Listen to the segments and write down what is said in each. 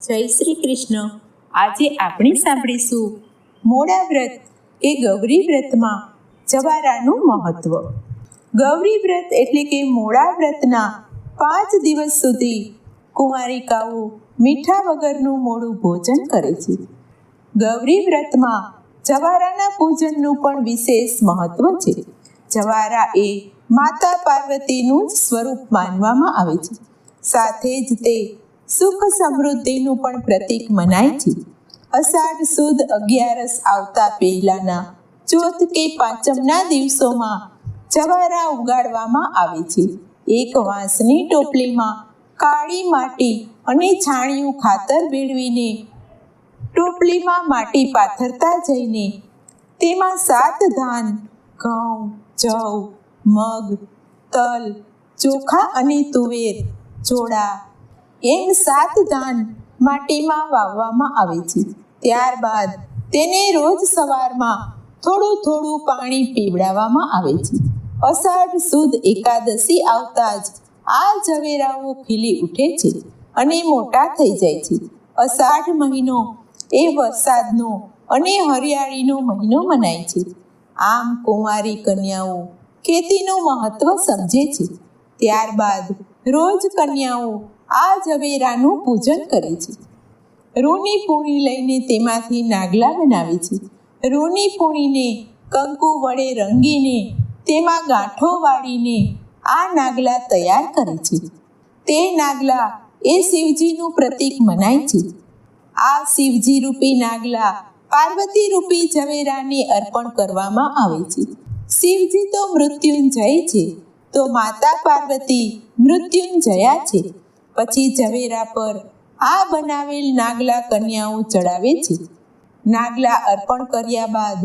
જય શ્રી કૃષ્ણ. આજે આપણે સાંભળીશું મોડા વ્રત કે ગૌરી વ્રતમાં જવારાનું મહત્વ. ગૌરી વ્રત એટલે કે મોડા વ્રતના 5 દિવસ સુધી કુંવારિકાઓ મીઠા વગરનું મોડું ભોજન કરે છે. ગૌરી વ્રતમાં જવારાના પૂજનનું પણ વિશેષ મહત્વ છે. જવારા એ માતા પાર્વતીનું જ સ્વરૂપ માનવામાં આવે છે. સાથે જ તે સુખ સમૃદ્ધિનું પણ પ્રતીક મનાય છે. અષાઢ સુદ 11 આવતા પહેલાના ચોથ કે પાંચમના દિવસોમાં જવારા ઉગાડવામાં આવે છે. એક વાંસની ટોપલીમાં કાળી માટી અને છાણિયું ખાતર ભેળવીને ટોપલીમાં માટી પાથરતા જઈને તેમાં 7 ધાન, ઘઉં, જવ, મગ, તલ, ચોખા અને તુવેર, ચોળા એમ 7 ધાન માટીમાં વાવવામાં આવે છે. ત્યારબાદ તેને રોજ સવારમાં થોડું પાણી પીવડાવવામાં આવે છે. અષાઢ સુદ એકાદશી આવતા જ આ જવેરાઓ ખીલી ઉઠે છે અને મોટા થઈ જાય છે. અષાઢ મહિનો એ વરસાદનો અને હરિયાળીનો મહિનો મનાય છે. આમ કુંવારી કન્યાઓ ખેતીનું મહત્વ સમજે છે. ત્યારબાદ રોજ કન્યાઓ આ જવેરાનું પૂજન કરે છે. રૂની પૂણી લઈને તેમાંથી નાગલા બનાવે છે. રૂની પૂણીને કંકુ વડે રંગીને તેમાં ગાંઠો વાળીને આ નાગલા તૈયાર કરે છે. તે નાગલા એ શિવજીનું પ્રતીક મનાય છે. આ શિવજી રૂપી નાગલા પાર્વતી રૂપી ઝવેરાને અર્પણ કરવામાં આવે છે. શિવજી તો મૃત્યુંજય છે, તો માતા પાર્વતી મૃત્યુંજયા છે. પછી ઝવેરા પર આ બનાવેલ નાગલા કન્યાઓ ચડાવે છે. નાગલા અર્પણ કર્યા બાદ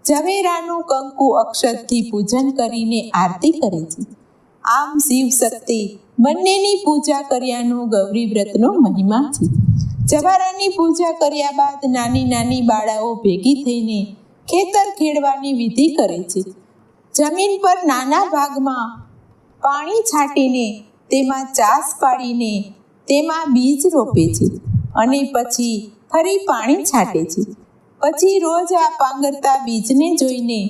ઝવેરાનું કંકુ અક્ષતથી પૂજન કરીને આરતી કરે છે. આમ શિવ શક્તિ બંનેની પૂજા કર્યાનો ગૌરી વ્રતનો મહિમા છે. જવારાની પૂજા કર્યા બાદ નાની બાળાઓ ભેગી થઈને ખેતર ખેડવાની વિધિ કરે છે. જમીન પર નાના ભાગમાં પાણી છાંટીને તેમાં ચાસ પાડીને તેમાં બીજ રોપે છે અને પછી ફરી પાણી છાંટે છે. પછી રોજ આ પાંગરતા બીજને જોઈને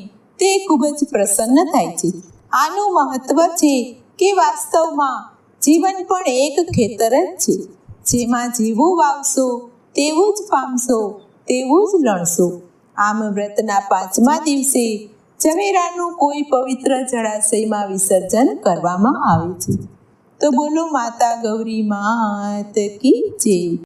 તે ખૂબ જ પ્રસન્ન થાય છે. આનું મહત્વ છે કે વાસ્તવમાં જીવન પણ એક ખેતર જ છે, જેમાં જેવું વાવશો તેવું જ પામશો, તેવું જ લણશો. આમ વ્રતના 5મા દિવસે ઝવેરાનું કોઈ પવિત્ર જળાશયમાં વિસર્જન કરવામાં આવે છે. તો બોલો માતા ગૌરી માત કી જય.